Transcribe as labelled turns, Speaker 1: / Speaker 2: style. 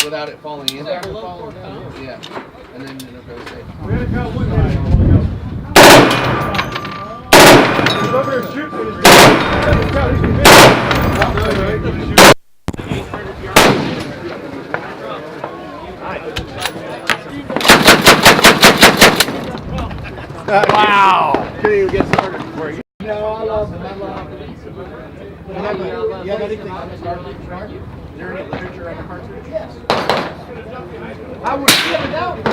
Speaker 1: without it falling in. Yeah. And then it'll go safe.
Speaker 2: We had a go one day. He's over there shooting.
Speaker 3: Wow!
Speaker 1: Couldn't even get started before you.
Speaker 2: No, I love him.
Speaker 1: You have anything on this cartridge? Is there any literature on the cartridge? Yes. I would give it out.